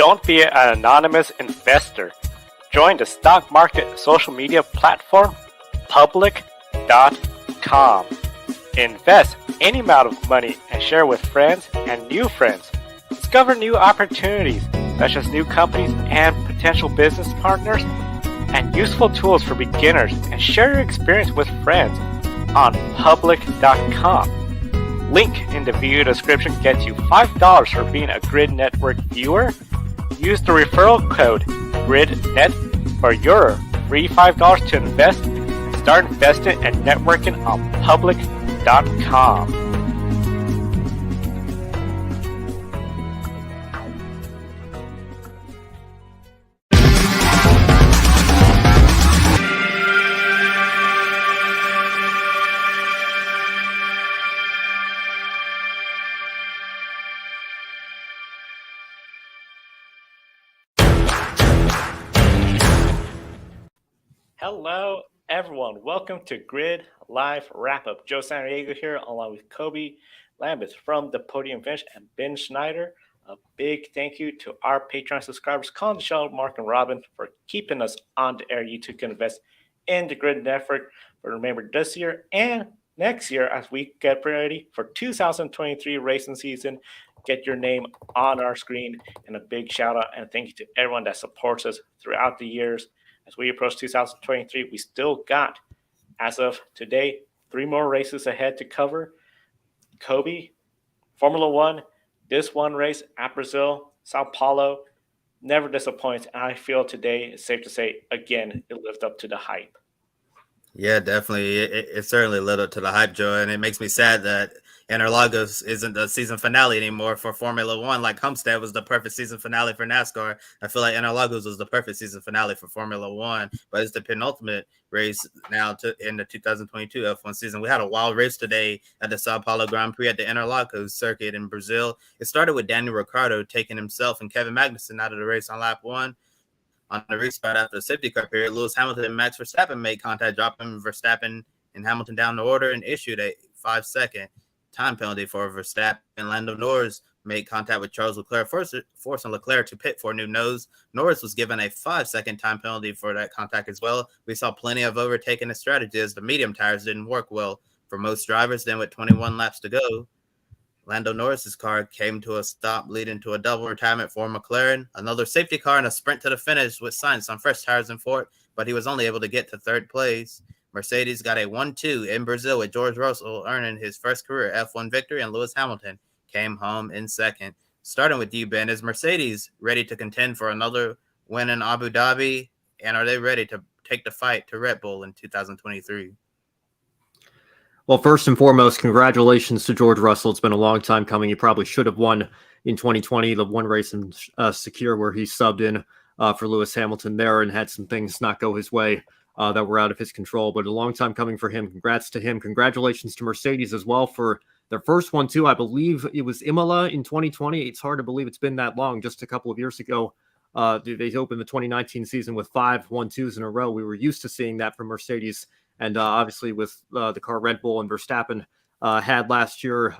Don't be an anonymous investor. Join the stock market social media platform public.com. Invest any amount of money and share with friends and new friends. Discover new opportunities, such as new companies and potential business partners, and useful tools for beginners, and share your experience with friends on public.com. Link in the video description gets you $5 for being a Grid Network viewer. Use the referral code GRIDnet for your free $5 to invest and start investing and networking on public.com. Hello, everyone. Welcome to Grid Live Wrap-Up. Joe Santiago here, along with Kobe Lambeth from The Podium Finish and Ben Schneider. A big thank you to our Patreon subscribers, Colin, Michelle, Mark, and Robin, for keeping us on the air. You too can invest in the Grid Network. But remember, this year and next year, as we get ready for 2023 racing season, get your name on our screen. And a big shout out and thank you to everyone that supports us throughout the years. As we approach 2023, we still got, as of today, 3 more races ahead to cover. Kobe, Formula One, this one race at Brazil, Sao Paulo, never disappoints. And I feel today, it's safe to say, again, it lived up to the hype. Yeah, definitely. It certainly lived up to the hype, Joe. And it makes me sad that Interlagos isn't the season finale anymore for Formula One. Like Homestead was the perfect season finale for NASCAR. I feel like Interlagos was the perfect season finale for Formula One, but it's the penultimate race now in the 2022 F1 season. We had a wild race today at the Sau Paulo Grand Prix at the Interlagos circuit in Brazil. It started with Daniel Ricciardo taking himself and Kevin Magnussen out of the race on lap 1. On the restart after the safety car period, Lewis Hamilton and Max Verstappen made contact, dropping Verstappen and Hamilton down the order and issued a 5-second time penalty for Verstappen. Lando Norris made contact with Charles Leclerc, forcing Leclerc to pit for a new nose. Norris was given a 5-second time penalty for that contact as well. We saw plenty of overtaking the strategy as the medium tires didn't work well for most drivers. Then with 21 laps to go, Lando Norris's car came to a stop, leading to a double retirement for McLaren. Another safety car and a sprint to the finish with Sainz on fresh tires in fourth, but he was only able to get to third place. Mercedes got a 1-2 in Brazil with George Russell earning his first career F1 victory, and Lewis Hamilton came home in second. Starting with you, Ben, is Mercedes ready to contend for another win in Abu Dhabi, and are they ready to take the fight to Red Bull in 2023? Well, first and foremost, congratulations to George Russell. It's been a long time coming. He probably should have won in 2020, the one race in Secure where he subbed in for Lewis Hamilton there and had some things not go his way that were out of his control. But a long time coming for him. Congrats to him. Congratulations to Mercedes as well for their first one, too. I believe it was Imola in 2020. It's hard to believe it's been that long. Just a couple of years ago, they opened the 2019 season with 5 1-2s in a row. We were used to seeing that from Mercedes. And obviously with the car Red Bull and Verstappen had last year,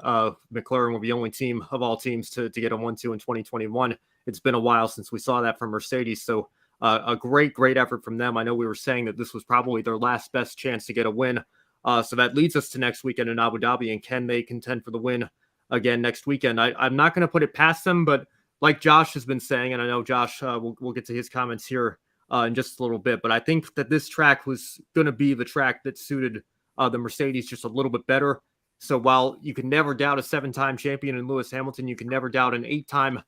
McLaren will be the only team of all teams to get a 1-2 in 2021. It's been a while since we saw that from Mercedes. So a great effort from them. I know we were saying that this was probably their last best chance to get a win. So that leads us to next weekend in Abu Dhabi. And can they contend for the win again next weekend? I'm not going to put it past them, but like Josh has been saying, and I know Josh, we'll get to his comments here in just a little bit, but I think that this track was going to be the track that suited the Mercedes just a little bit better. So while you can never doubt a 7-time champion in Lewis Hamilton, you can never doubt an 8-time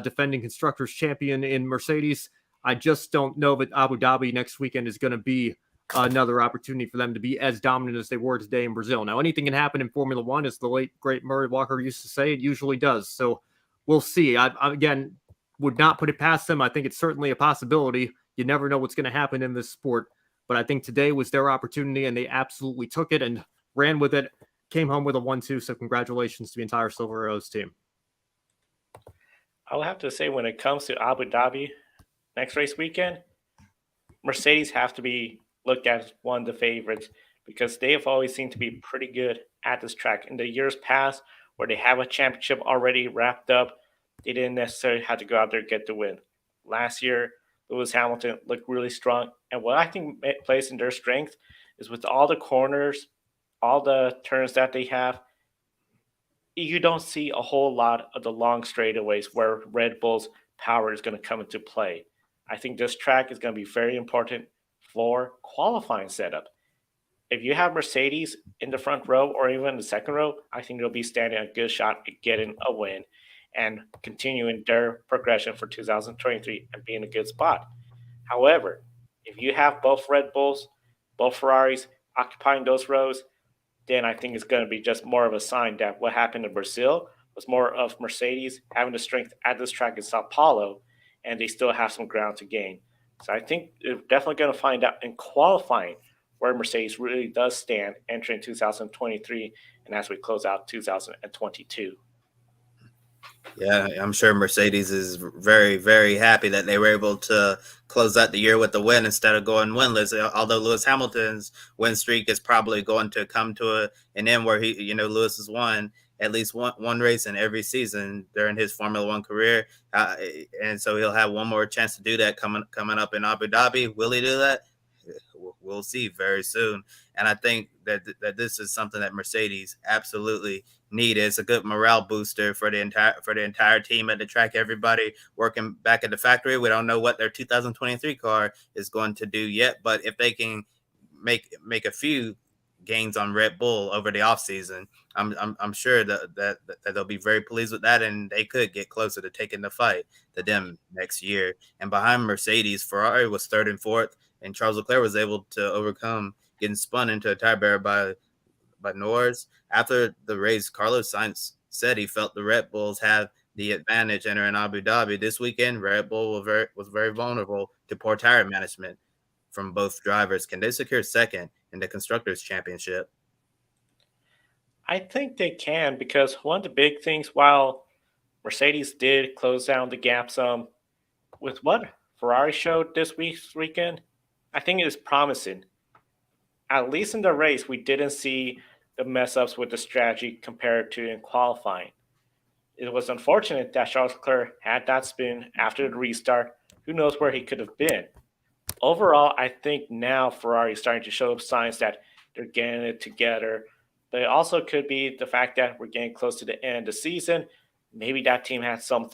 defending Constructors champion in Mercedes. I just don't know that Abu Dhabi next weekend is going to be another opportunity for them to be as dominant as they were today in Brazil. Now, anything can happen in Formula One, as the late, great Murray Walker used to say. It usually does. So we'll see. I again, would not put it past them. I think it's certainly a possibility. You never know what's going to happen in this sport. But I think today was their opportunity, and they absolutely took it and ran with it, came home with a 1-2. So congratulations to the entire Silver Arrows team. I'll have to say, when it comes to Abu Dhabi next race weekend, Mercedes have to be looked at as one of the favorites because they have always seemed to be pretty good at this track. In the years past, where they have a championship already wrapped up, they didn't necessarily have to go out there and get the win. Last year, Lewis Hamilton looked really strong. And what I think plays in their strength is with all the corners, all the turns that they have, you don't see a whole lot of the long straightaways where Red Bull's power is going to come into play. I think this track is going to be very important for qualifying setup. If you have Mercedes in the front row or even the second row, I think they'll be standing a good shot at getting a win and continuing their progression for 2023 and be in a good spot. However, if you have both Red Bulls, both Ferraris occupying those rows, then I think it's going to be just more of a sign that what happened in Brazil was more of Mercedes having the strength at this track in Sao Paulo, and they still have some ground to gain. So I think they're definitely going to find out in qualifying where Mercedes really does stand entering 2023 and as we close out 2022. Yeah, I'm sure Mercedes is very, very happy that they were able to close out the year with a win instead of going winless. Although Lewis Hamilton's win streak is probably going to come to an end where Lewis has won at least one race in every season during his Formula One career, and so he'll have one more chance to do that coming up in Abu Dhabi. Will he do that? We'll see very soon. And I think that this is something that Mercedes absolutely need. It's a good morale booster for the entire team at the track. Everybody working back at the factory. We don't know what their 2023 car is going to do yet, but if they can make a few gains on Red Bull over the offseason, I'm sure that they'll be very pleased with that, and they could get closer to taking the fight to them next year. And behind Mercedes, Ferrari was third and fourth, and Charles Leclerc was able to overcome getting spun into a tire barrier by Norris. After the race, Carlos Sainz said he felt the Red Bulls have the advantage entering Abu Dhabi. This weekend, Red Bull was very vulnerable to poor tire management from both drivers. Can they secure second in the Constructors' Championship? I think they can because one of the big things, while Mercedes did close down the gap some, with what Ferrari showed this weekend, I think it is promising. At least in the race, we didn't see the mess ups with the strategy compared to in qualifying. It was unfortunate that Charles Leclerc had that spin after the restart. Who knows where he could have been? Overall, I think now Ferrari is starting to show signs that they're getting it together. But it also could be the fact that we're getting close to the end of the season. Maybe that team has some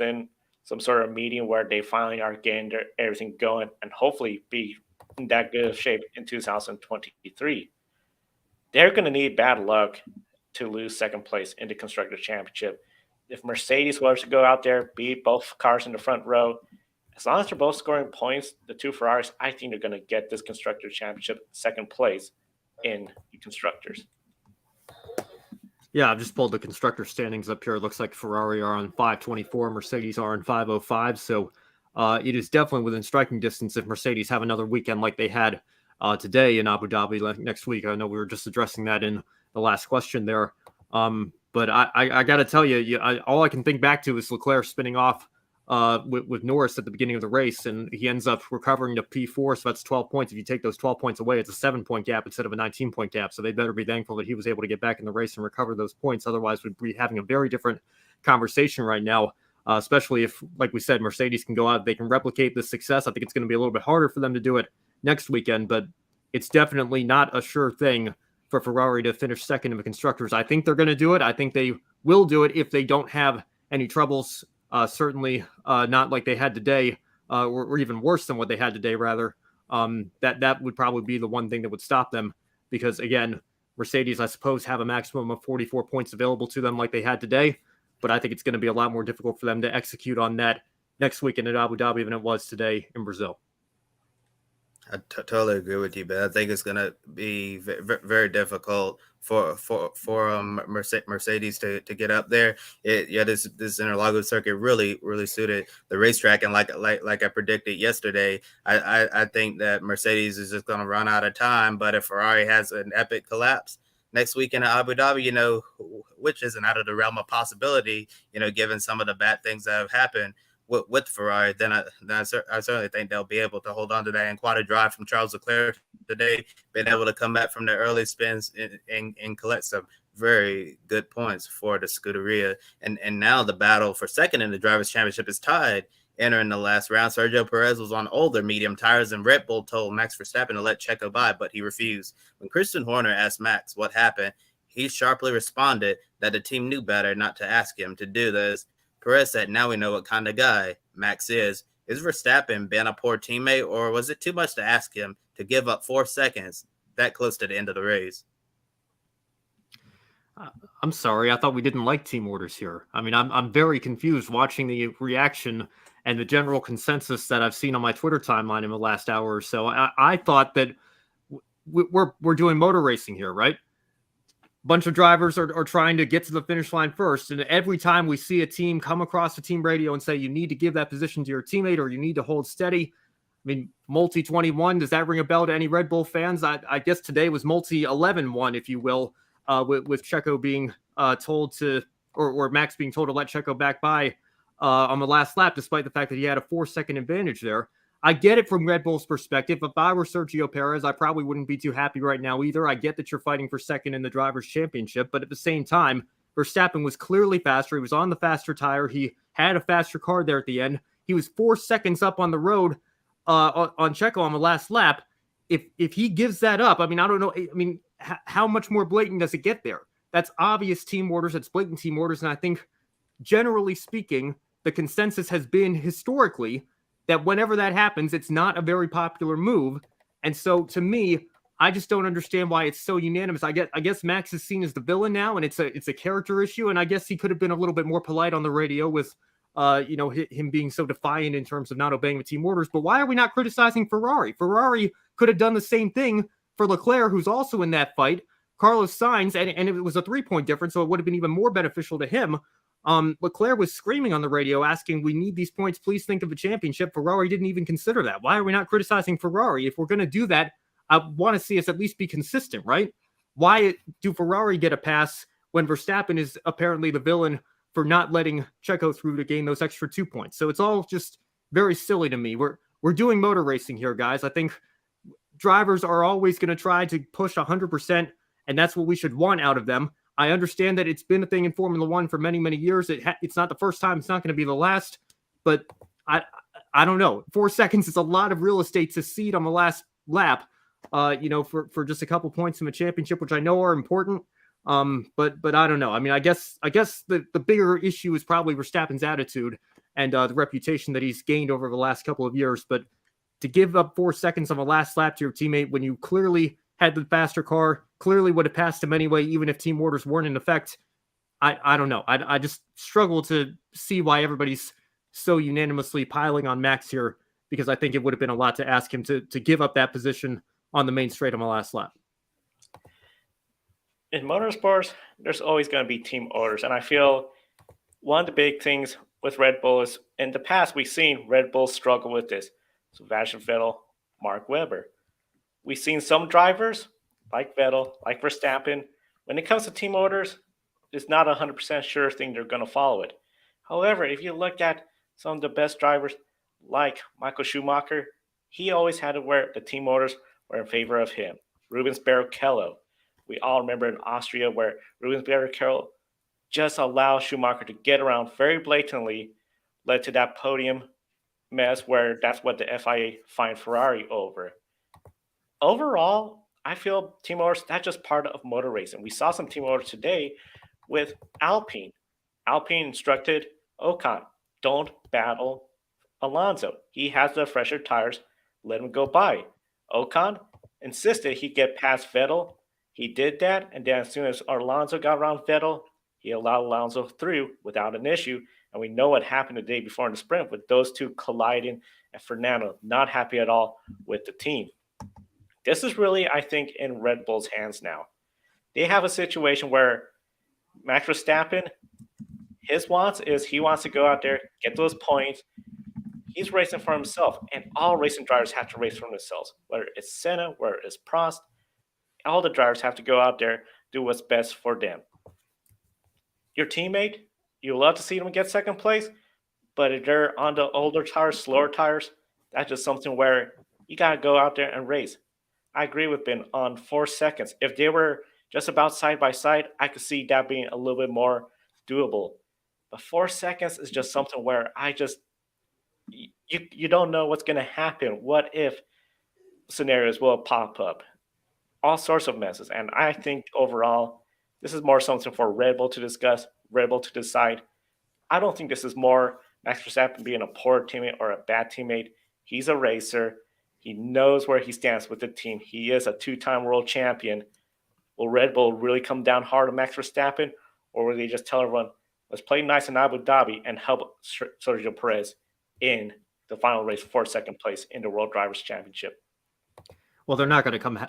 sort of meeting where they finally are getting everything going and hopefully be in that good of shape in 2023. They're going to need bad luck to lose second place in the Constructor Championship. If Mercedes was to go out there, beat both cars in the front row, as long as they're both scoring points, the two Ferraris, I think they're going to get this Constructor Championship second place in the Constructors. Yeah, I've just pulled the constructor standings up here. It looks like Ferrari are on 524, Mercedes are on 505. So it is definitely within striking distance if Mercedes have another weekend like they had today in Abu Dhabi next week. I know we were just addressing that in the last question there. But I got to tell you, all I can think back to is Leclerc spinning off with Norris at the beginning of the race, and he ends up recovering to P4, so that's 12 points. If you take those 12 points away, it's a 7-point gap instead of a 19-point gap, so they better be thankful that he was able to get back in the race and recover those points. Otherwise, we'd be having a very different conversation right now, especially if, like we said, Mercedes can go out, they can replicate this success. I think it's going to be a little bit harder for them to do it next weekend, but it's definitely not a sure thing for Ferrari to finish second in the Constructors. I think they're going to do it. I think they will do it if they don't have any troubles. Certainly not like they had today, or even worse than what they had today, rather. That would probably be the one thing that would stop them because, again, Mercedes, I suppose, have a maximum of 44 points available to them like they had today, but I think it's going to be a lot more difficult for them to execute on that next weekend at Abu Dhabi than it was today in Brazil. I totally agree with you, but I think it's going to be very difficult for Mercedes to get up there. This Interlagos circuit really suited the racetrack, and like I predicted yesterday, I think that Mercedes is just going to run out of time. But if Ferrari has an epic collapse next weekend in Abu Dhabi, which isn't out of the realm of possibility, given some of the bad things that have happened with Ferrari, then I certainly think they'll be able to hold on to that. And quite a drive from Charles Leclerc today, been able to come back from the early spins and collect some very good points for the Scuderia. And now the battle for second in the Drivers' Championship is tied. Entering the last round, Sergio Perez was on older medium tires, and Red Bull told Max Verstappen to let Checo by, but he refused. When Christian Horner asked Max what happened, he sharply responded that the team knew better not to ask him to do this. Perez said, now we know what kind of guy Max is. Is Verstappen been a poor teammate, or was it too much to ask him to give up 4 seconds that close to the end of the race? I'm sorry. I thought we didn't like team orders here. I mean, I'm very confused watching the reaction and the general consensus that I've seen on my Twitter timeline in the last hour or so. I thought that we're doing motor racing here, right? Bunch of drivers are trying to get to the finish line first. And every time we see a team come across the team radio and say, you need to give that position to your teammate or you need to hold steady. I mean, multi 21, does that ring a bell to any Red Bull fans? I guess today was multi 11-1, if you will, with Checo being told to, or Max being told to let Checo back by on the last lap, despite the fact that he had a 4-second advantage there. I get it from Red Bull's perspective. If I were Sergio Perez, I probably wouldn't be too happy right now either. I get that you're fighting for second in the Drivers' Championship, but at the same time, Verstappen was clearly faster. He was on the faster tire. He had a faster car there at the end. He was 4 seconds up on the road on Checo on the last lap. If he gives that up, I mean, I don't know. I mean, how much more blatant does it get there? That's obvious team orders. That's blatant team orders. And I think, generally speaking, the consensus has been historically that whenever that happens, it's not a very popular move. And so to me, I just don't understand why it's so unanimous. I guess Max is seen as the villain now, and it's a character issue. And I guess he could have been a little bit more polite on the radio with, him being so defiant in terms of not obeying the team orders. But why are we not criticizing Ferrari? Ferrari could have done the same thing for Leclerc, who's also in that fight. Carlos Sainz, and it was a 3-point difference, so it would have been even more beneficial to him. Leclerc was screaming on the radio asking, we need these points, please think of a championship. Ferrari didn't even consider that. Why are we not criticizing Ferrari? If we're going to do that, I want to see us at least be consistent, right? Why do Ferrari get a pass when Verstappen is apparently the villain for not letting Checo through to gain those extra 2 points? So it's all just very silly to me. We're doing motor racing here, guys. I think drivers are always going to try to push 100%, and that's what we should want out of them. I understand that it's been a thing in Formula One for many, many years. It's not the first time. It's not going to be the last. But I don't know. 4 seconds is a lot of real estate to cede on the last lap, for just a couple points in the championship, which I know are important. But I don't know. I mean, I guess the bigger issue is probably Verstappen's attitude and the reputation that he's gained over the last couple of years. But to give up 4 seconds on the last lap to your teammate when you clearly had the faster car, clearly would have passed him anyway, even if team orders weren't in effect. I don't know. I just struggle to see why everybody's so unanimously piling on Max here, because I think it would have been a lot to ask him to give up that position on the main straight on the last lap. In motorsports, there's always going to be team orders. And I feel one of the big things with Red Bull is in the past, we've seen Red Bull struggle with this. So Sebastian Vettel, Mark Webber. We've seen some drivers like Vettel, like Verstappen, when it comes to team orders, it's not a 100% sure thing they're going to follow it. However, if you look at some of the best drivers like Michael Schumacher, he always had to where the team orders were in favor of him. Rubens Barrichello. We all remember in Austria where Rubens Barrichello just allowed Schumacher to get around very blatantly, led to that podium mess where that's what the FIA fined Ferrari over. Overall, I feel team orders, that's just part of motor racing. We saw some team orders today with Alpine. Alpine instructed Ocon, don't battle Alonso. He has the fresher tires, let him go by. Ocon insisted he get past Vettel. He did that, and then as soon as Alonso got around Vettel, he allowed Alonso through without an issue. And we know what happened the day before in the sprint with those two colliding, and Fernando not happy at all with the team. This is really, I think, in Red Bull's hands now. They have a situation where Max Verstappen, his wants is he wants to go out there, get those points. He's racing for himself, and all racing drivers have to race for themselves. Whether it's Senna, whether it's Prost, all the drivers have to go out there, do what's best for them. Your teammate, you love to see them get second place, but if they're on the older tires, slower tires, that's just something where you got to go out there and race. I agree with Ben on 4 seconds. If they were just about side by side, I could see that being a little bit more doable. But 4 seconds is just something where you don't know what's going to happen. What if scenarios will pop up? All sorts of messes. And I think overall, this is more something for Red Bull to discuss, Red Bull to decide. I don't think this is more Max Verstappen being a poor teammate or a bad teammate. He's a racer. He knows where he stands with the team. He is a two-time world champion. Will Red Bull really come down hard on Max Verstappen, or will they just tell everyone, let's play nice in Abu Dhabi and help Sergio Perez in the final race for second place in the World Drivers' Championship? Well, they're not going to come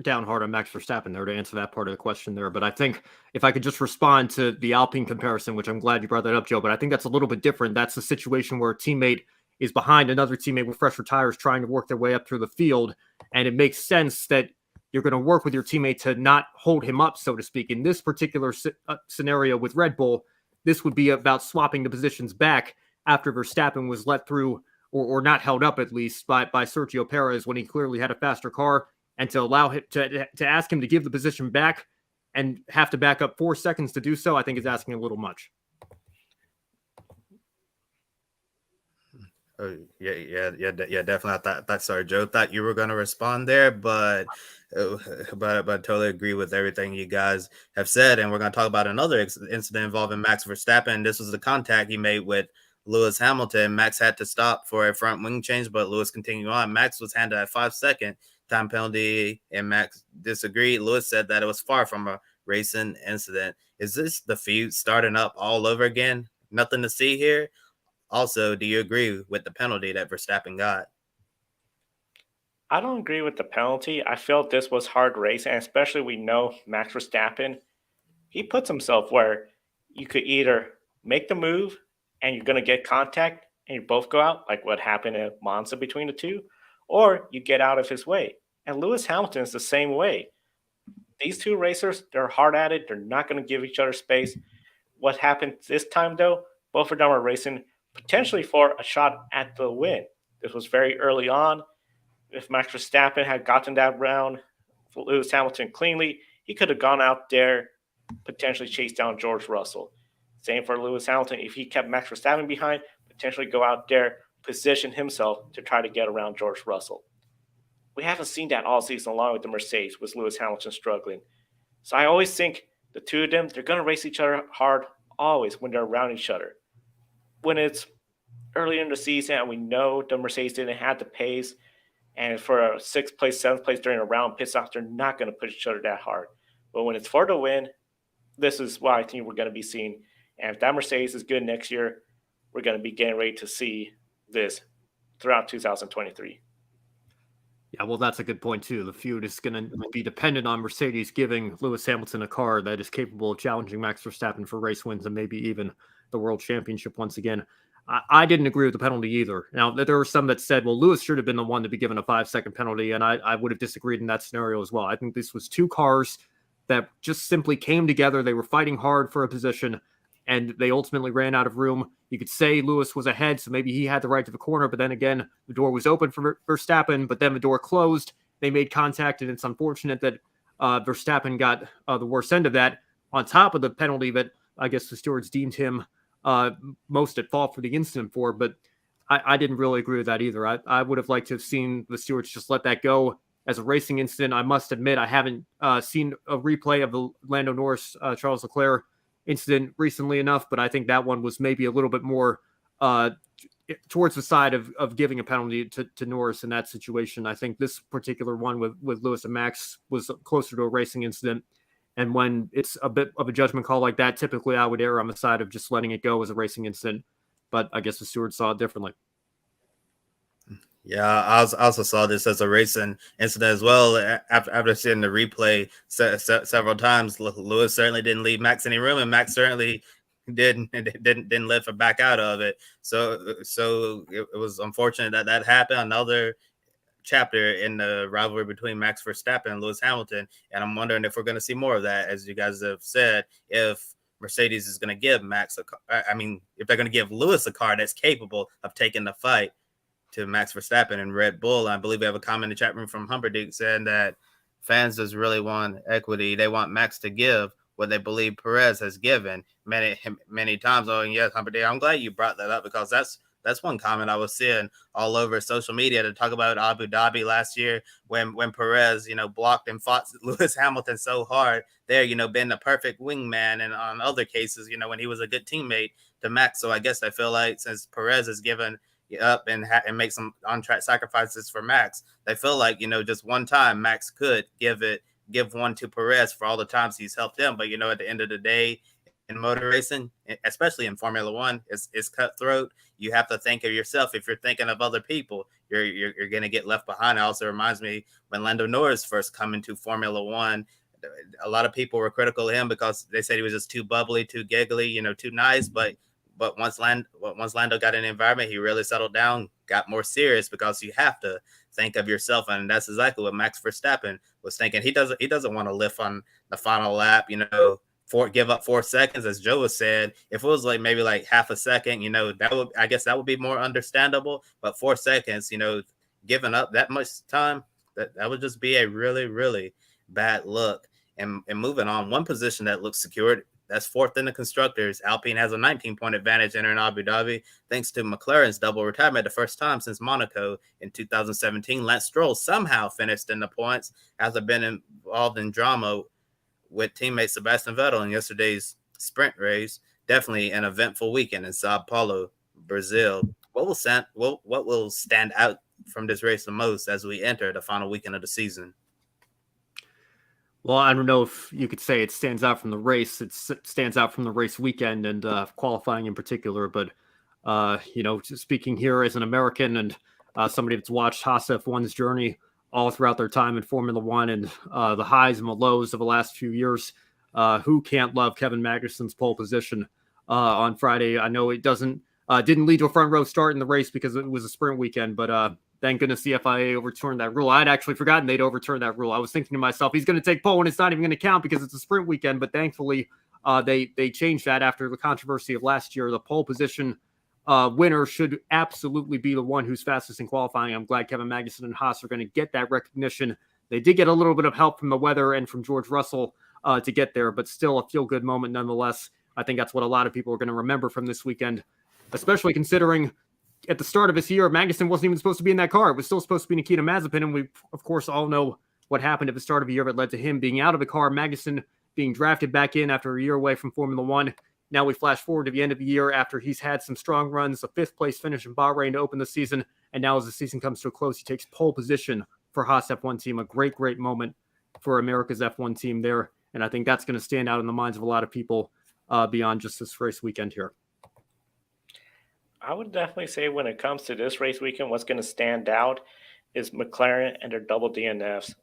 down hard on Max Verstappen there to answer that part of the question there. But I think if I could just respond to the Alpine comparison, which I'm glad you brought that up, Joe, but I think that's a little bit different. That's a situation where a teammate is behind another teammate with fresher tires trying to work their way up through the field. And it makes sense that you're going to work with your teammate to not hold him up, so to speak. In this particular scenario with Red Bull, this would be about swapping the positions back after Verstappen was let through or not held up, at least, by Sergio Perez when he clearly had a faster car, and to allow him to ask him to give the position back and have to back up 4 seconds to do so, I think is asking a little much. Yeah, definitely. I thought sorry, Joe, thought you were going to respond there, but totally agree with everything you guys have said. And we're going to talk about another incident involving Max Verstappen. This was the contact he made with Lewis Hamilton. Max had to stop for a front wing change, but Lewis continued on. Max was handed a 5-second time penalty, and Max disagreed. Lewis said that it was far from a racing incident. Is this the feud starting up all over again? Nothing to see here. Also, do you agree with the penalty that Verstappen got? I don't agree with the penalty. I felt this was hard racing, and especially we know Max Verstappen, he puts himself where you could either make the move and you're going to get contact and you both go out, like what happened at Monza between the two, or you get out of his way. And Lewis Hamilton is the same way. These two racers, they're hard at it. They're not going to give each other space. What happened this time, though, both of them are racing potentially for a shot at the win. This was very early on. If Max Verstappen had gotten that round for Lewis Hamilton cleanly, he could have gone out there, potentially chased down George Russell. Same for Lewis Hamilton. If he kept Max Verstappen behind, potentially go out there, position himself to try to get around George Russell. We haven't seen that all season long with the Mercedes, with Lewis Hamilton struggling. So I always think the two of them, they're going to race each other hard always when they're around each other. When it's early in the season and we know the Mercedes didn't have the pace, and for a 6th place, 7th place during a round pit stop, they're not going to push each other that hard. But when it's for the win, this is what I think we're going to be seeing. And if that Mercedes is good next year, we're going to be getting ready to see this throughout 2023. Yeah, well, that's a good point, too. The feud is going to be dependent on Mercedes giving Lewis Hamilton a car that is capable of challenging Max Verstappen for race wins and maybe even the World Championship once again. I didn't agree with the penalty either. Now, there were some that said, well, Lewis should have been the one to be given a 5-second penalty, and I would have disagreed in that scenario as well. I think this was two cars that just simply came together. They were fighting hard for a position, and they ultimately ran out of room. You could say Lewis was ahead, so maybe he had the right to the corner, but then again, the door was open for Verstappen, but then the door closed. They made contact, and it's unfortunate that Verstappen got the worst end of that, on top of the penalty that I guess the stewards deemed him most at fault for the incident for, but I didn't really agree with that either. I would have liked to have seen the stewards just let that go as a racing incident. I must admit, I haven't seen a replay of the Lando Norris, Charles Leclerc incident recently enough, but I think that one was maybe a little bit more towards the side of giving a penalty to Norris in that situation. I think this particular one with Lewis and Max was closer to a racing incident. And when it's a bit of a judgment call like that, typically I would err on the side of just letting it go as a racing incident. But I guess the stewards saw it differently. Yeah, I also saw this as a racing incident as well. After seeing the replay several times, Lewis certainly didn't leave Max any room, and Max certainly didn't let him back out of it. So it was unfortunate that happened. Another chapter in the rivalry between Max Verstappen and Lewis Hamilton, and I'm wondering if we're going to see more of that, as you guys have said. If Mercedes is going to give Max if they're going to give Lewis a car that's capable of taking the fight to Max Verstappen and Red Bull. I believe we have a comment in the chat room from Humberdick saying that fans just really want equity. They want Max to give what they believe Perez has given many times. Oh, and yes, I'm glad you brought that up, because that's one comment I was seeing all over social media to talk about Abu Dhabi last year when Perez, blocked and fought Lewis Hamilton so hard there, being the perfect wingman, and on other cases, when he was a good teammate to Max. So I guess I feel like since Perez has given up and make some on-track sacrifices for Max, they feel like, just one time Max could give one to Perez for all the times he's helped them. But, at the end of the day, in motor racing, especially in Formula One, it's cutthroat. You have to think of yourself. If you're thinking of other people, you're going to get left behind. It also reminds me when Lando Norris first come into Formula One, a lot of people were critical of him because they said he was just too bubbly, too giggly, too nice. But once Lando got in the environment, he really settled down, got more serious, because you have to think of yourself. And that's exactly what Max Verstappen was thinking. He doesn't want to lift on the final lap, give up 4 seconds, as Joe was said. If it was maybe half a second, that would be more understandable. But 4 seconds, giving up that much time, that would just be a really, really bad look. And moving on, one position that looks secured, that's fourth in the constructors. Alpine has a 19-point advantage entering Abu Dhabi, thanks to McLaren's double retirement, the first time since Monaco in 2017. Lance Stroll somehow finished in the points after being involved in drama with teammate Sebastian Vettel in yesterday's sprint race. Definitely an eventful weekend in Sao Paulo, Brazil. What will stand out from this race the most as we enter the final weekend of the season? Well, I don't know if you could say it stands out from the race. It stands out from the race weekend and qualifying in particular. But, just speaking here as an American and somebody that's watched Haas F1's journey all throughout their time in Formula One and the highs and the lows of the last few years, who can't love Kevin Magnussen's pole position on Friday? I know it didn't lead to a front row start in the race because it was a sprint weekend, but thank goodness the FIA overturned that rule. I'd actually forgotten they'd overturned that rule. I was thinking to myself, he's going to take pole and it's not even going to count because it's a sprint weekend. But thankfully, they changed that after the controversy of last year. The pole position winner should absolutely be the one who's fastest in qualifying. I'm glad Kevin Magnussen and Haas are going to get that recognition. They did get a little bit of help from the weather and from George Russell to get there, but still a feel-good moment nonetheless. I think that's what a lot of people are going to remember from this weekend, especially considering at the start of this year, Magnussen wasn't even supposed to be in that car. It was still supposed to be Nikita Mazepin, and we, of course, all know what happened at the start of the year that led to him being out of the car, Magnussen being drafted back in after a year away from Formula One. Now we flash forward to the end of the year after he's had some strong runs, a fifth-place finish in Bahrain to open the season, and now as the season comes to a close, he takes pole position for Haas F1 team. A great, great moment for America's F1 team there, and I think that's going to stand out in the minds of a lot of people beyond just this race weekend here. I would definitely say when it comes to this race weekend, what's going to stand out is McLaren and their double DNFs.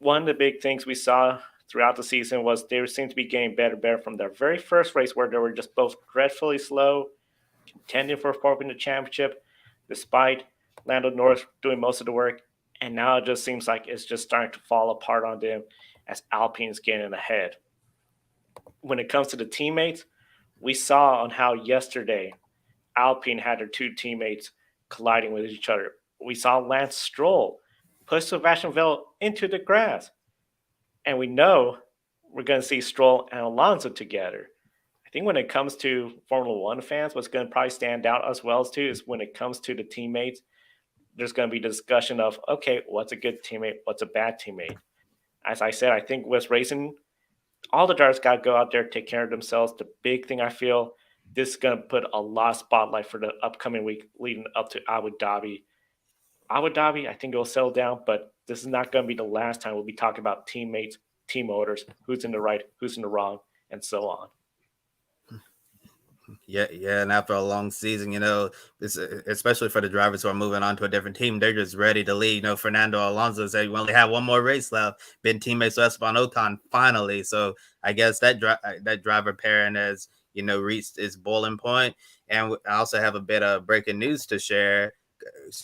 One of the big things we saw throughout the season was they seemed to be getting better from their very first race where they were just both dreadfully slow, contending for a fourth in the championship, despite Lando Norris doing most of the work. And now it just seems like it's just starting to fall apart on them as Alpine's getting ahead. When it comes to the teammates, we saw on how yesterday Alpine had their two teammates colliding with each other. We saw Lance Stroll push Sebastian Vettel into the grass. And we know we're going to see Stroll and Alonso together. I think when it comes to Formula One fans, what's going to probably stand out as well as too is when it comes to the teammates, there's going to be discussion of, okay, what's a good teammate? What's a bad teammate? As I said, I think with racing, all the drivers got to go out there, take care of themselves. The big thing I feel, this is going to put a lot of spotlight for the upcoming week leading up to Abu Dhabi. Abu Dhabi, I think it will settle down, but this is not going to be the last time we'll be talking about teammates, team orders, who's in the right, who's in the wrong, and so on. Yeah, and after a long season, especially for the drivers who are moving on to a different team, they're just ready to leave. Fernando Alonso said we only have one more race left. Been teammates with Esteban Ocon finally, so I guess that driver pairing has reached its boiling point. And I also have a bit of breaking news to share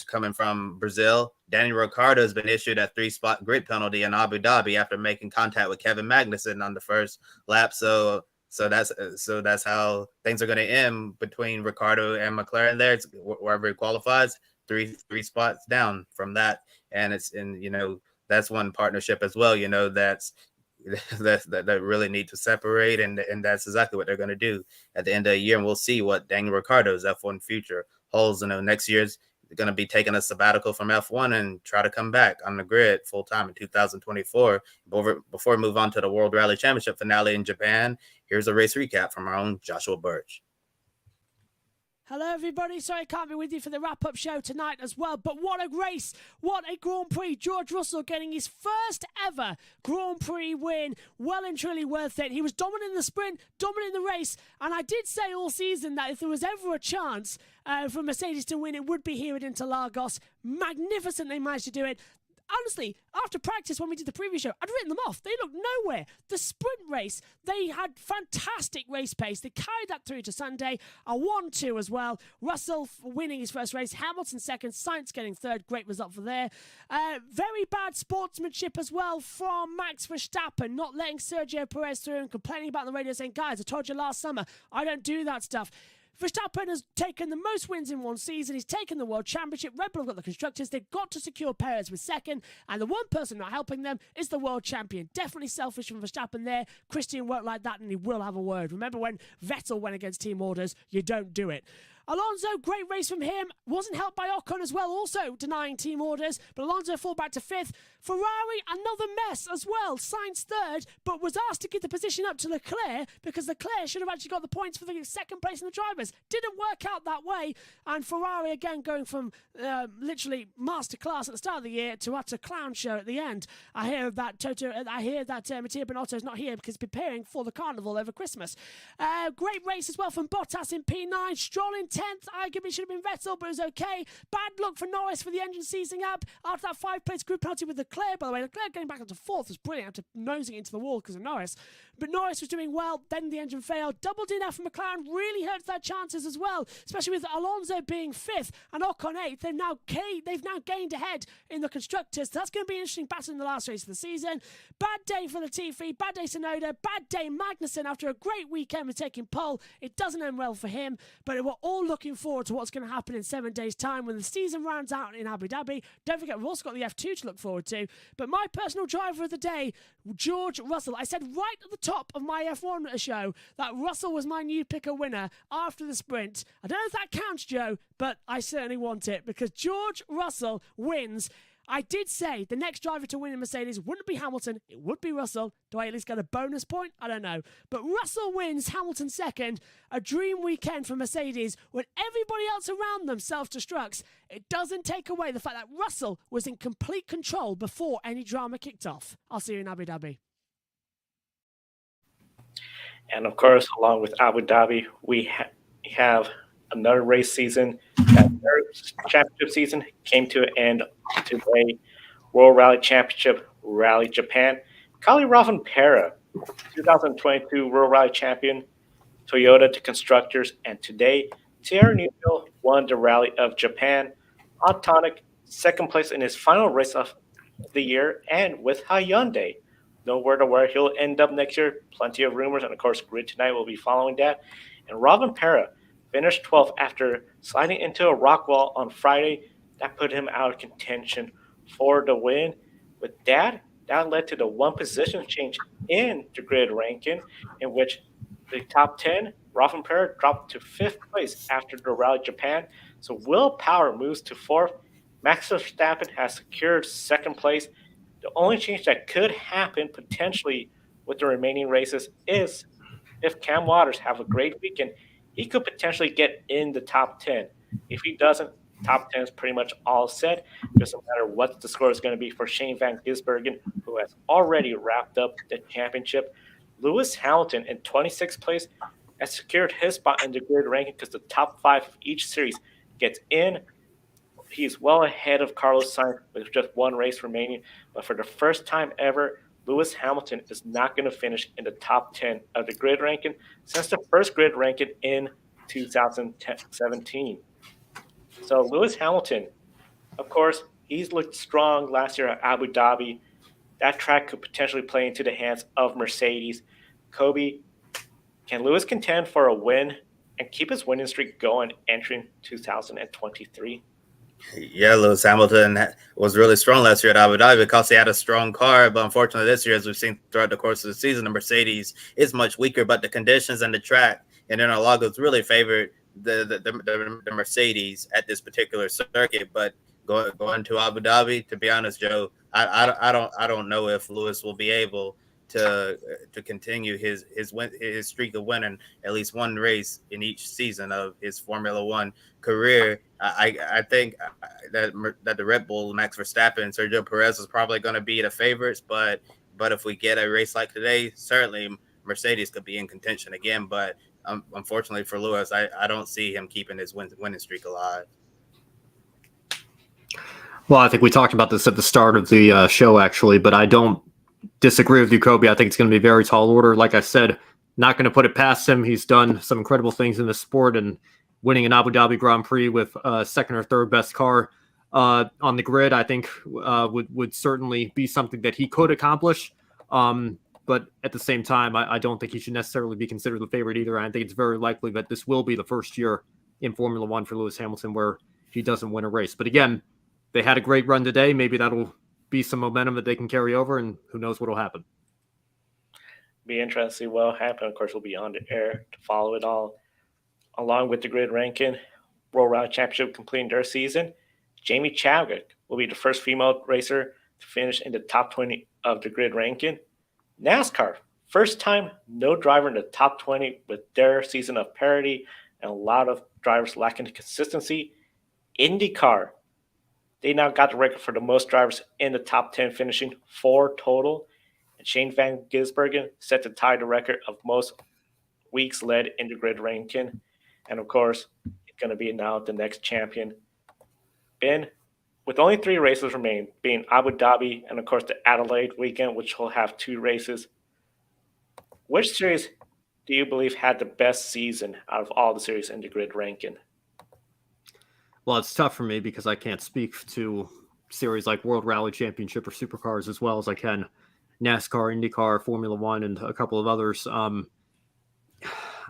coming from Brazil. Danny Ricciardo has been issued a 3-spot grid penalty in Abu Dhabi after making contact with Kevin Magnussen on the first lap. So that's how things are going to end between Ricciardo and McLaren there. It's wherever he qualifies, three spots down from that. And it's in, that's one partnership as well, that's that really need to separate, and that's exactly what they're going to do at the end of the year. And we'll see what Daniel Ricciardo's F1 future holds. Next year's going to be taking a sabbatical from F1 and try to come back on the grid full time in 2024. Before we move on to the World Rally Championship finale in Japan, here's a race recap from our own Joshua Birch. Hello everybody, sorry I can't be with you for the wrap-up show tonight as well, but what a race, what a Grand Prix. George Russell getting his first ever Grand Prix win, well and truly worth it. He was dominant in the sprint, dominant in the race, and I did say all season that if there was ever a chance for Mercedes to win, it would be here at Interlagos. Magnificent they managed to do it. Honestly, after practice when we did the preview show, I'd written them off. They looked nowhere. The sprint race, they had fantastic race pace. They carried that through to Sunday. A 1-2 as well. Russell winning his first race. Hamilton second. Sainz getting third. Great result for there. Very bad sportsmanship as well from Max Verstappen, not letting Sergio Perez through and complaining about the radio saying, guys, I told you last summer, I don't do that stuff. Verstappen has taken the most wins in one season. He's taken the World Championship. Red Bull have got the constructors. They've got to secure Perez with second. And the one person not helping them is the world champion. Definitely selfish from Verstappen there. Christian won't like that and he will have a word. Remember when Vettel went against team orders? You don't do it. Alonso, great race from him. Wasn't helped by Ocon as well, also denying team orders. But Alonso fall back to fifth. Ferrari, another mess as well. Sainz third, but was asked to give the position up to Leclerc because Leclerc should have actually got the points for the second place in the drivers. Didn't work out that way. And Ferrari, again, going from literally masterclass at the start of the year to utter clown show at the end. I hear that Mattia Binotto's not here because he's preparing for the carnival over Christmas. Great race as well from Bottas in P9. Stroll in 10th. Arguably should have been Vettel, but it was okay. Bad luck for Norris for the engine seizing up after that 5-place group penalty with Leclerc, by the way. Leclerc getting back up to 4th was brilliant after nosing into the wall because of Norris. But Norris was doing well, then the engine failed. Double DNF from McLaren really hurts their chances as well, especially with Alonso being 5th and Ocon 8th. They've now gained ahead in the constructors. So that's going to be an interesting battle in the last race of the season. Bad day for Latifi, bad day Tsunoda, bad day Magnussen after a great weekend with taking pole. It doesn't end well for him, but we're all looking forward to what's going to happen in 7 days' time when the season rounds out in Abu Dhabi. Don't forget, we've also got the F2 to look forward to. But my personal driver of the day, George Russell. I said right at the top of my F1 show that Russell was my new picker winner after the sprint. I don't know if that counts, Joe, but I certainly want it because George Russell wins. I did say the next driver to win in Mercedes wouldn't be Hamilton, it would be Russell. Do I at least get a bonus point? I don't know. But Russell wins, Hamilton second. A dream weekend for Mercedes when everybody else around them self-destructs. It doesn't take away the fact that Russell was in complete control before any drama kicked off. I'll see you in Abu Dhabi. And of course, along with Abu Dhabi, we have another race season. That third championship season came to an end today. World Rally Championship, Rally Japan. Kali Rovanpera, 2022 World Rally Champion, Toyota to constructors. And today, Thierry Neuville won the Rally of Japan. Autonic, second place in his final race of the year, and with Hyundai. No word of where he'll end up next year. Plenty of rumors, and of course, Grid Tonight will be following that. And Rovanpera finished 12th after sliding into a rock wall on Friday. That put him out of contention for the win. With that led to the one position change in the grid ranking, in which the top 10, Rovanpera dropped to 5th place after the Rally Japan. So Will Power moves to 4th. Max Verstappen has secured 2nd place. The only change that could happen potentially with the remaining races is if Cam Waters have a great weekend, he could potentially get in the top 10. If he doesn't, top 10 is pretty much all set. Doesn't matter what the score is going to be for Shane Van Gisbergen, who has already wrapped up the championship. Lewis Hamilton in 26th place has secured his spot in the grid ranking because the top 5 of each series gets in. He's well ahead of Carlos Sainz with just one race remaining. But for the first time ever, Lewis Hamilton is not going to finish in the top 10 of the grid ranking since the first grid ranking in 2017. So Lewis Hamilton, of course, he's looked strong last year at Abu Dhabi. That track could potentially play into the hands of Mercedes. Kobe, can Lewis contend for a win and keep his winning streak going entering 2023? Yeah, Lewis Hamilton was really strong last year at Abu Dhabi because he had a strong car. But unfortunately, this year, as we've seen throughout the course of the season, the Mercedes is much weaker. But the conditions and the track and Interlagos really favored the Mercedes at this particular circuit. But going to Abu Dhabi, to be honest, Joe, I don't know if Lewis will be able to continue his streak of winning at least one race in each season of his Formula One career. I think that the Red Bull, Max Verstappen, and Sergio Perez is probably going to be the favorites, but if we get a race like today, certainly Mercedes could be in contention again. But unfortunately for Lewis, I don't see him keeping his winning streak alive. Well, I think we talked about this at the start of the show, actually, but I don't disagree with you, Kobe. I think it's going to be a very tall order. Like I said, not going to put it past him. He's done some incredible things in the sport, and winning an Abu Dhabi Grand Prix with second or third best car on the grid, I think would certainly be something that he could accomplish. But at the same time, I don't think he should necessarily be considered the favorite either. I think it's very likely that this will be the first year in Formula One for Lewis Hamilton where he doesn't win a race. But again, they had a great run today. Maybe that'll be some momentum that they can carry over, and who knows what will happen. Be interesting to see what will happen. Of course, we'll be on the air to follow it all. Along with the grid ranking, World Rally Championship completing their season, Jamie Chadwick will be the first female racer to finish in the top 20 of the grid ranking. NASCAR, first time no driver in the top 20 with their season of parity and a lot of drivers lacking consistency. IndyCar, they now got the record for the most drivers in the top 10, finishing 4 total. And Shane Van Gisbergen set to tie the record of most weeks led in the grid ranking. And of course, it's going to be now the next champion. Ben, with only 3 races remaining, being Abu Dhabi and of course the Adelaide weekend, which will have 2 races, which series do you believe had the best season out of all the series in the grid ranking? Well, it's tough for me because I can't speak to series like World Rally Championship or Supercars as well as I can NASCAR, IndyCar, Formula One, and a couple of others.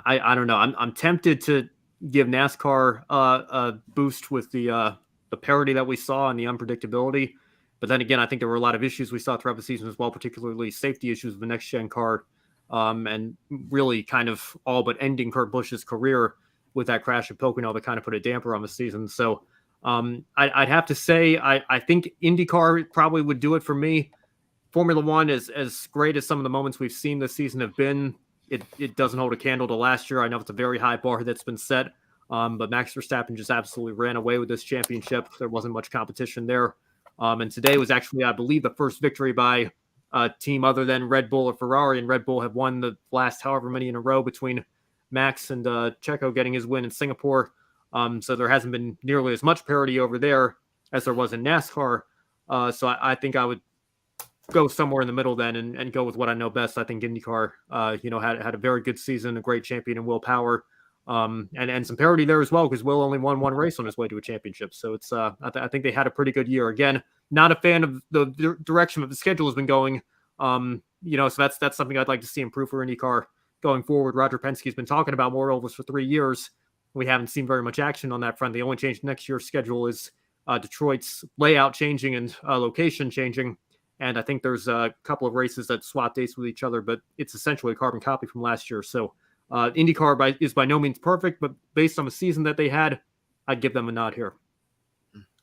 I don't know. I'm tempted to give NASCAR a boost with the parity that we saw and the unpredictability. But then again, I think there were a lot of issues we saw throughout the season as well, particularly safety issues with the next-gen car, and really kind of all but ending Kurt Busch's career with that crash at Pocono that kind of put a damper on the season. So I'd have to say I think IndyCar probably would do it for me. Formula One, is as great as some of the moments we've seen this season have been, it doesn't hold a candle to last year. I know it's a very high bar that's been set, but Max Verstappen just absolutely ran away with this championship. There wasn't much competition there. And today was actually, I believe, the first victory by a team other than Red Bull or Ferrari, and Red Bull have won the last however many in a row between Max and Checo getting his win in Singapore. So there hasn't been nearly as much parity over there as there was in NASCAR. So I think I would go somewhere in the middle then and go with what I know best. I think IndyCar, had a very good season, a great champion in Will Power, and some parity there as well because Will only won 1 race on his way to a championship. So it's I think they had a pretty good year. Again, not a fan of the direction that the schedule has been going. So that's something I'd like to see improve for IndyCar going forward. Roger Penske's been talking about more ovals for 3 years. We haven't seen very much action on that front. The only change next year's schedule is Detroit's layout changing and location changing. And I think there's a couple of races that swap dates with each other, but it's essentially a carbon copy from last year. So IndyCar is by no means perfect, but based on the season that they had, I'd give them a nod here.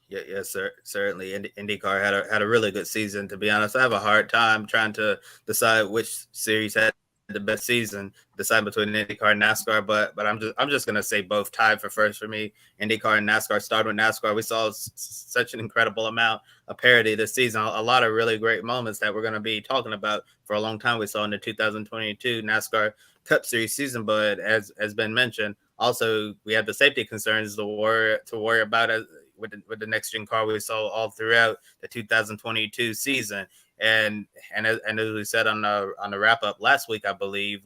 Yeah, yes, sir. Certainly, IndyCar had a really good season. To be honest, I have a hard time trying to decide which series had the best season, decide between IndyCar and NASCAR. But I'm just gonna say both tied for first for me. IndyCar and NASCAR. Starting with NASCAR, we saw such an incredible amount of parity this season. A lot of really great moments that we're gonna be talking about for a long time. We saw in the 2022 NASCAR Cup Series season, but as been mentioned, also we have the safety concerns to worry about with the next gen car we saw all throughout the 2022 season. And as we said on the wrap up last week, I believe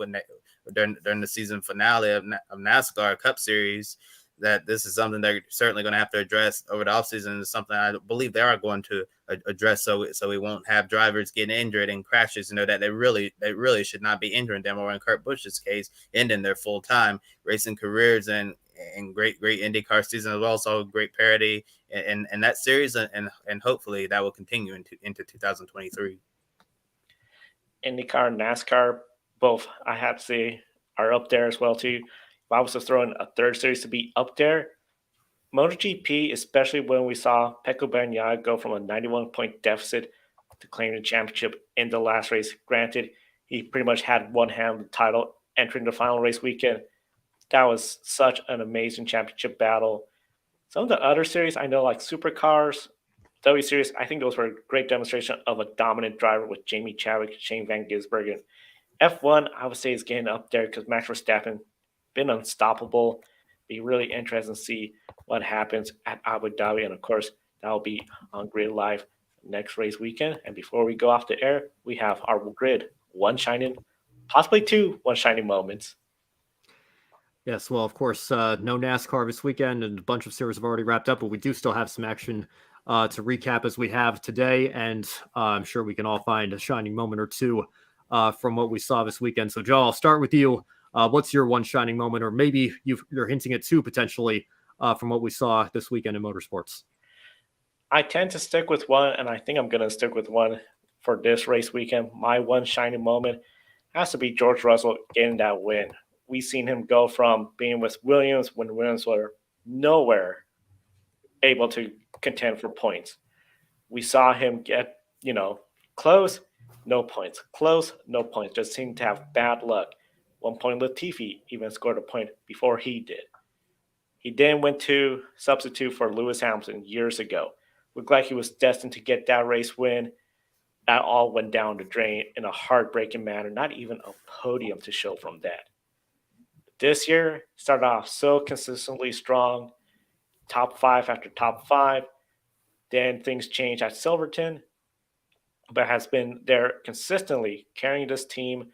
during the season finale of NASCAR Cup Series, that this is something they're certainly going to have to address over the offseason. It's something I believe they are going to address so we won't have drivers getting injured in crashes. That they really should not be injuring them, or in Kurt Busch's case, ending their full-time racing careers. And and great IndyCar season as well. So great parity in that series, and hopefully that will continue into 2023. IndyCar and NASCAR, both, I have to say, are up there as well too. If I was to throw in a third series to be up there, MotoGP, especially when we saw Pecco Bagnaia go from a 91-point deficit to claim the championship in the last race. Granted, he pretty much had one hand on the title entering the final race weekend. That was such an amazing championship battle. Some of the other series, I know, like Supercars, W Series, I think those were a great demonstration of a dominant driver with Jamie Chadwick, Shane Van Gisbergen. F1, I would say, is getting up there because Max Verstappen been unstoppable. Be really interesting to see what happens at Abu Dhabi, and of course, that will be on Grid Live next race weekend. And before we go off the air, we have our Grid one shining, possibly two one shining moments. Yes, well, of course, no NASCAR this weekend, and a bunch of series have already wrapped up, but we do still have some action to recap as we have today, and I'm sure we can all find a shining moment or two from what we saw this weekend. So, Joe, I'll start with you. What's your one shining moment, or maybe you're hinting at two potentially from what we saw this weekend in motorsports? I tend to stick with one, and I think I'm going to stick with one for this race weekend. My one shining moment has to be George Russell getting that win. We've seen him go from being with Williams when Williams were nowhere able to contend for points. We saw him get, close, no points. Close, no points. Just seemed to have bad luck. One point, Latifi even scored a point before he did. He then went to substitute for Lewis Hamilton years ago. Looked like he was destined to get that race win. That all went down the drain in a heartbreaking manner. Not even a podium to show from that. This year started off so consistently strong, top five after top five. Then things changed at Silverton, but has been there consistently carrying this team.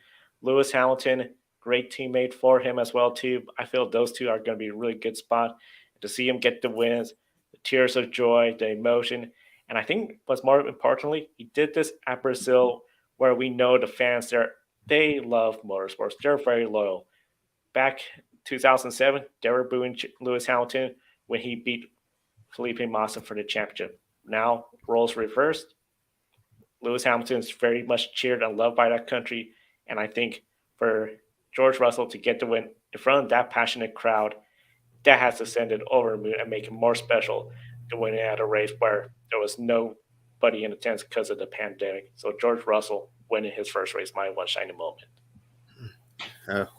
Lewis Hamilton, great teammate for him as well too. I feel those two are going to be a really good spot to see him get the wins, the tears of joy, the emotion. And I think what's more importantly, he did this at Brazil, where we know the fans there, they love motorsports. They're very loyal. Back 2007, they were booing Lewis Hamilton when he beat Felipe Massa for the championship. Now, roles reversed. Lewis Hamilton is very much cheered and loved by that country. And I think for George Russell to get the win in front of that passionate crowd, that has to send it over the moon and make it more special than winning at a race where there was nobody in attendance because of the pandemic. So George Russell winning his first race, my one shining moment.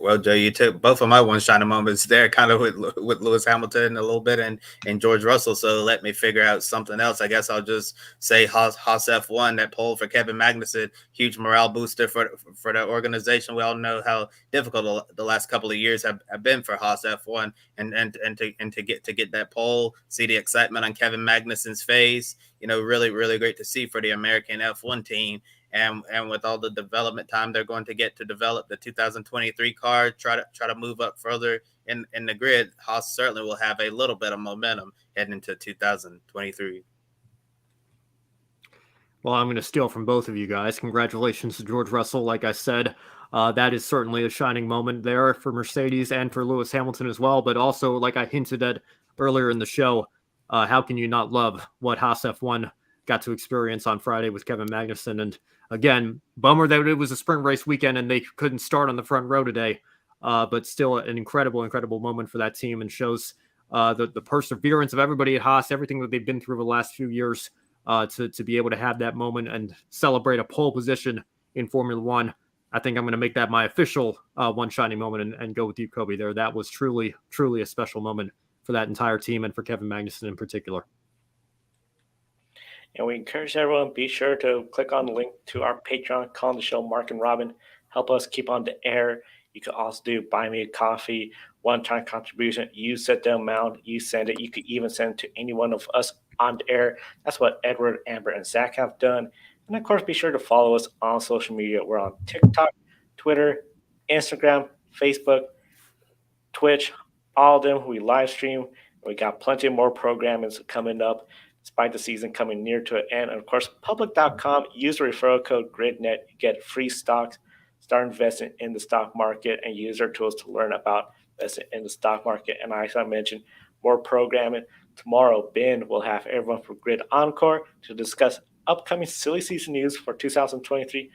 Well, Joe, you took both of my one shining moments there, kind of with Lewis Hamilton a little bit and George Russell. So let me figure out something else. I guess I'll just say Haas F1, that pole for Kevin Magnussen, huge morale booster for the organization. We all know how difficult the last couple of years have been for Haas F1, and to get that pole, see the excitement on Kevin Magnussen's face. Really great to see for the American F1 team. And with all the development time they're going to get to develop the 2023 car, try to move up further in the grid, Haas certainly will have a little bit of momentum heading into 2023. Well, I'm going to steal from both of you guys. Congratulations to George Russell. Like I said, that is certainly a shining moment there for Mercedes and for Lewis Hamilton as well. But also, like I hinted at earlier in the show, how can you not love what Haas F1 got to experience on Friday with Kevin Magnussen? And again, bummer that it was a sprint race weekend and they couldn't start on the front row today, but still an incredible moment for that team, and shows the perseverance of everybody at Haas, everything that they've been through the last few years, to be able to have that moment and celebrate a pole position in Formula One. I think I'm going to make that my official one shining moment and go with you, Kobe, there. That was truly a special moment for that entire team and for Kevin Magnussen in particular. And we encourage everyone, be sure to click on the link to our Patreon, call the show Mark and Robin. Help us keep on the air. You can also do buy me a coffee, one-time contribution. You set the amount, you send it. You could even send it to any one of us on the air. That's what Edward, Amber, and Zach have done. And of course, be sure to follow us on social media. We're on TikTok, Twitter, Instagram, Facebook, Twitch, all of them. We live stream. We got plenty more programming coming up, despite the season coming near to an end. And of course, public.com, use the referral code GRIDnet, you get free stocks, start investing in the stock market, and use our tools to learn about invested in the stock market. And as I mentioned, more programming. Tomorrow, Ben will have everyone from Grid Encore to discuss upcoming silly season news for 2023,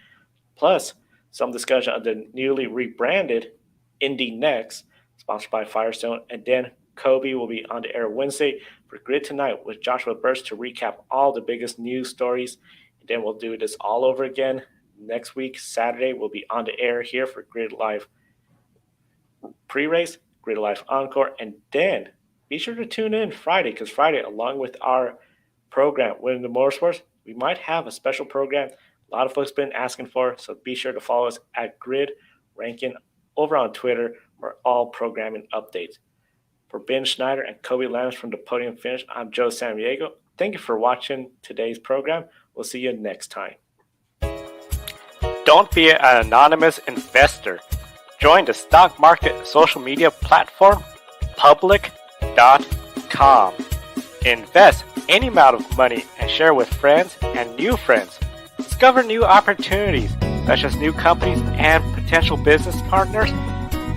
plus some discussion of the newly rebranded Indy Next, sponsored by Firestone. And then Kobe will be on the air Wednesday for Grid Tonight with Joshua Burst to recap all the biggest news stories. And then we'll do this all over again next week. Saturday, we'll be on the air here for Grid Live pre-race, Grid Live Encore, and then be sure to tune in Friday, because Friday, along with our program, Winning the Motorsports, we might have a special program a lot of folks been asking for, so be sure to follow us at Grid Ranking over on Twitter for all programming updates. For Ben Schneider and Kobe Lambs from the Podium Finish, I'm Joe Samaniego. Thank you for watching today's program. We'll see you next time. Don't be an anonymous investor. Join the stock market social media platform, public.com. Invest any amount of money and share with friends and new friends. Discover new opportunities, such as new companies and potential business partners,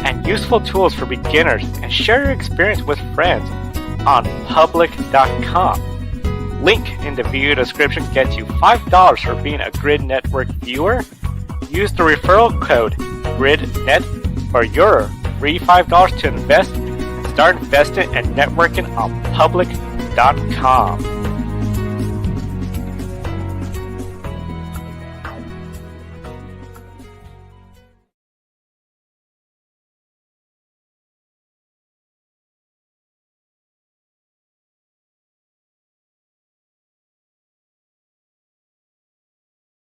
and useful tools for beginners, and share your experience with friends on public.com. Link in the video description gets you $5 for being a Grid Network viewer. Use the referral code GRIDnet for your free $5 to invest and start investing and networking on public.com.